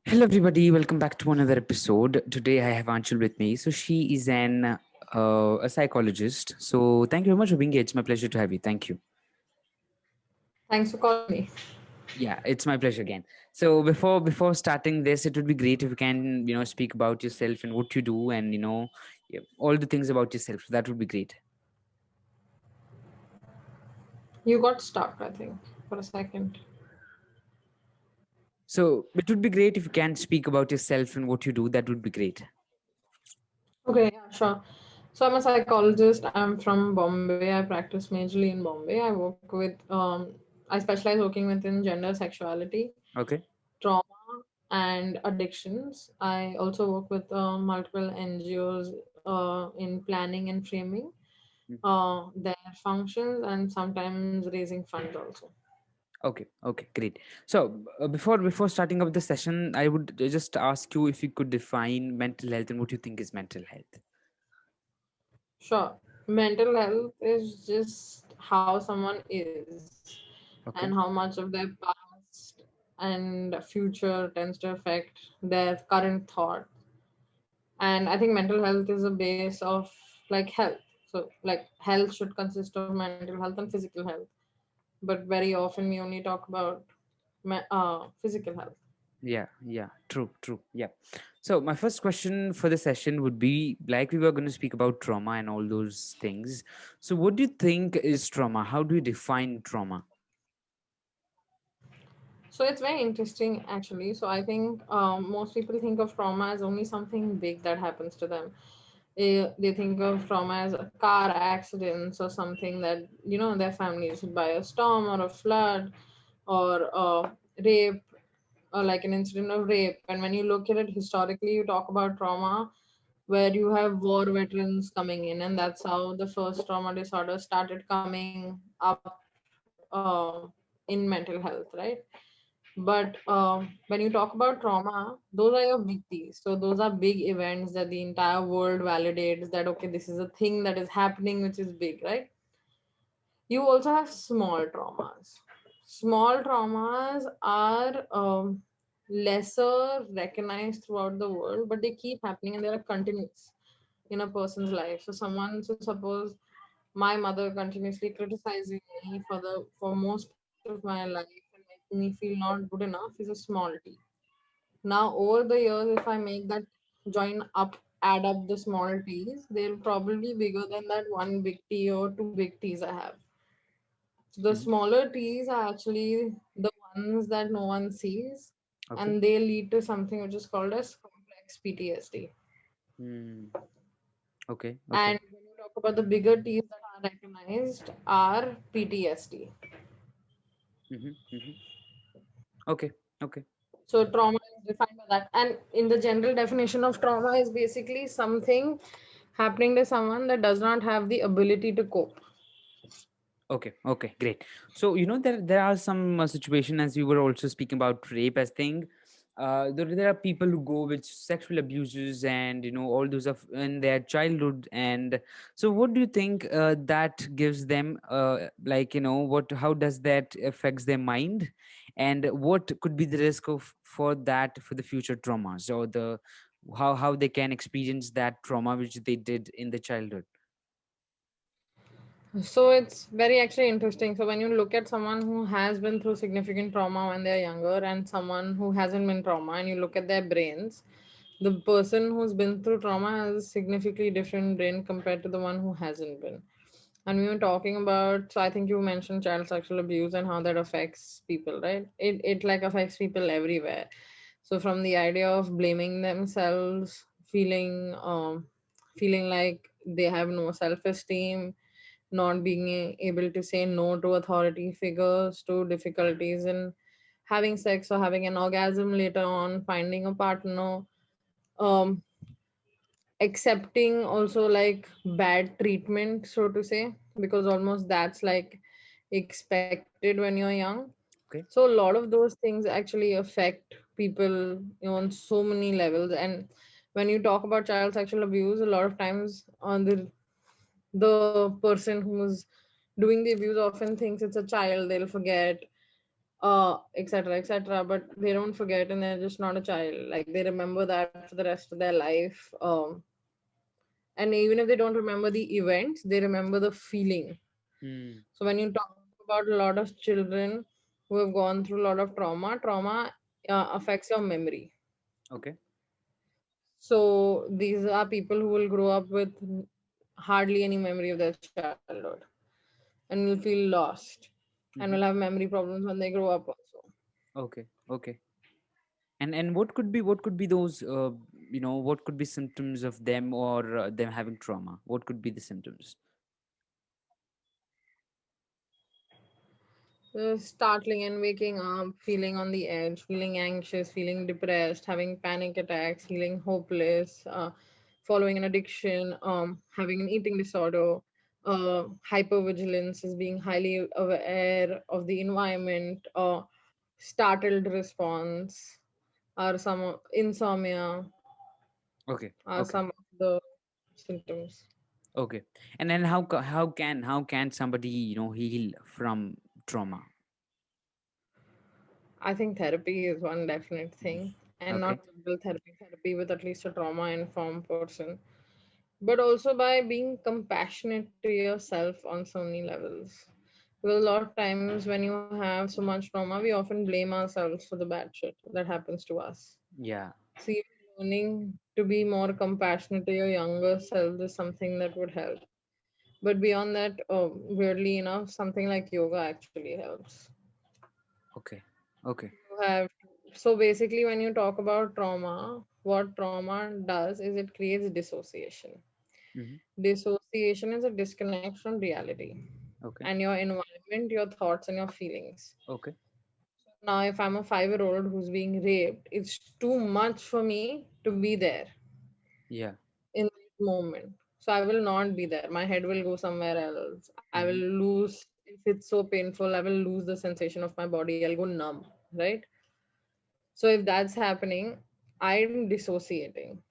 Hello, everybody. Welcome back to another episode. Today, I have Anshul with me. So, she is a psychologist. So, thank you very much for being here. It's my pleasure to have you. Thank you. Thanks for calling me. Yeah, it's my pleasure again. So, before starting this, it would be great if you can speak about yourself and what you do, and yeah, all the things about yourself. That would be great. You got stuck, I think, for a second. So, it would be great if you can speak about yourself and what you do. That would be great. Okay, yeah, sure. So I'm a psychologist. I'm from Bombay. I practice majorly in Bombay. I specialize working within gender, sexuality, Okay. trauma, and addictions. I also work with multiple NGOs in planning and framing their functions and sometimes raising funds also. Okay, okay, great. So before starting up the session, I would just ask you if you could define mental health and what you think is mental health. Sure. Mental health is just how someone is and how Okay. much of their past and future tends to affect their current thought. And I think mental health is a base of like health. So, like, health should consist of mental health and physical health. But very often we only talk about physical health. Yeah, yeah, true, true. Yeah. So my first question for the session would be like we were going to speak about trauma and all those things. So what do you think is trauma? How do you define trauma? So it's very interesting actually. So I think most people think of trauma as only something big that happens to them. They think of trauma as a car accidents or something that their family is hit by a storm or a flood or rape or like an incident of rape. And when you look at it historically, you talk about trauma where you have war veterans coming in, and that's how the first trauma disorder started coming up in mental health, right? But when you talk about trauma, those are your big T's. So those are big events that the entire world validates that okay, this is a thing that is happening, which is big, right? You also have small traumas. Small traumas are lesser recognized throughout the world, but they keep happening and they are continuous in a person's life. So suppose my mother continuously criticizing me for most of my life and making me feel not good enough is a small T. Now over the years, if I make that join up, add up the small T's, they'll probably be bigger than that one big T or two big T's I have. So the Hmm. smaller T's are actually the ones that no one sees, Okay. and they lead to something which is called as complex PTSD. Hmm. Okay. Okay. And when you talk about the bigger T's that are recognized are PTSD. Mm-hmm. Mm-hmm. Okay. Okay. So trauma is defined by that. And in the general definition of trauma is basically something happening to someone that does not have the ability to cope. Okay, okay, great. So there are some situation as you were also speaking about rape as thing. There are people who go with sexual abuses and all those of in their childhood. And so, what do you think that gives them? Like what? How does that affects their mind? And what could be the risk of for that for the future traumas or the how they can experience that trauma which they did in the childhood? So it's very actually interesting. So when you look at someone who has been through significant trauma when they're younger and someone who hasn't been trauma and you look at their brains, the person who's been through trauma has a significantly different brain compared to the one who hasn't been. And we were talking about, so I think you mentioned child sexual abuse and how that affects people, right? It like affects people everywhere. So from the idea of blaming themselves, feeling like they have no self-esteem, not being able to say no to authority figures, to difficulties in having sex or having an orgasm later on, finding a partner, um, accepting also like bad treatment, so to say, because almost that's like expected when you're young. Okay. So a lot of those things actually affect people on so many levels. And when you talk about child sexual abuse, a lot of times on the person who's doing the abuse often thinks it's a child, they'll forget, etc., etc. But they don't forget, and they're just not a child. Like they remember that for the rest of their life. And even if they don't remember the events, they remember the feeling. Hmm. So when you talk about a lot of children who have gone through a lot of trauma affects your memory. Okay. So these are people who will grow up with hardly any memory of their childhood and will feel lost and will Mm-hmm. have memory problems when they grow up also. Okay. Okay. And what could be those what could be symptoms of them, or them having trauma? What could be the symptoms? Startling and waking up, feeling on the edge, feeling anxious, feeling depressed, having panic attacks, feeling hopeless, following an addiction, having an eating disorder, hypervigilance is being highly aware of the environment, startled response, or some insomnia, Okay. are Okay. some of the symptoms. Okay. And then how can somebody heal from trauma? I think therapy is one definite thing, and not Okay. physical therapy, therapy with at least a trauma informed person, but also by being compassionate to yourself on so many levels. Because a lot of times when you have so much trauma, we often blame ourselves for the bad shit that happens to us. Yeah. See, learning to be more compassionate to your younger self is something that would help. But beyond that, weirdly enough, something like yoga actually helps. Okay. Okay. You have so basically, when you talk about trauma, what trauma does is it creates dissociation. Mm-hmm. Dissociation is a disconnect from reality Okay. and your environment, your thoughts, and your feelings. Okay. Now, if I'm a 5-year-old who's being raped, it's too much for me to be there Yeah. in that moment. So I will not be there. My head will go somewhere else. I will Mm-hmm. lose, if it's so painful, I will lose the sensation of my body. I'll go numb, right? So if that's happening, I'm dissociating.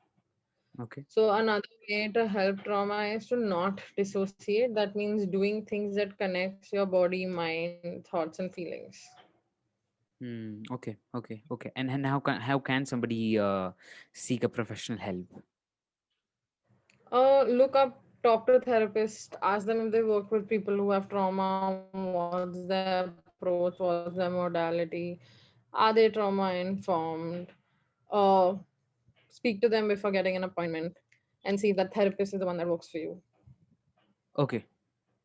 Okay. So another way to help trauma is to not dissociate. That means doing things that connects your body, mind, thoughts, and feelings. Okay. Okay. Okay. And how can somebody seek a professional help? Look up, talk to therapists, ask them if they work with people who have trauma, what's their approach, what's their modality, are they trauma informed, uh, speak to them before getting an appointment, and see if that therapist is the one that works for you. Okay.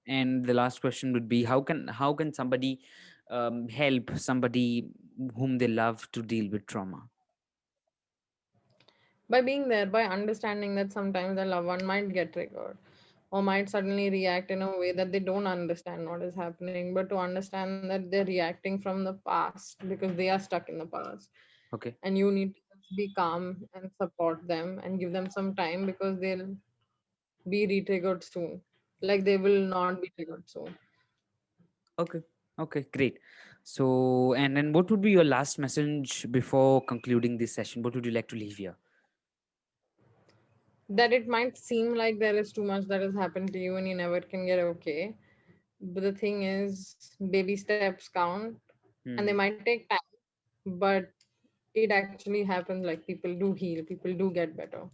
And the last question would be, how can somebody help somebody whom they love to deal with trauma? By being there, by understanding that sometimes the loved one might get triggered or might suddenly react in a way that they don't understand what is happening, but to understand that they're reacting from the past because they are stuck in the past. Okay. And you need to just be calm and support them and give them some time because they'll be re-triggered soon. Like they will not be triggered soon. Okay. Okay. Great. So, and then what would be your last message before concluding this session? What would you like to leave here? That it might seem like there is too much that has happened to you and you never can get okay. But the thing is, baby steps count and they Hmm. might take time, but it actually happens. Like people do heal, people do get better.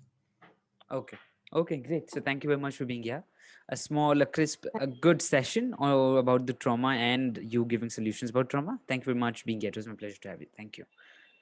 Okay. Okay, great. So thank you very much for being here. A small, a crisp, a good session about the trauma and you giving solutions about trauma. Thank you very much for being here. It was my pleasure to have you. Thank you.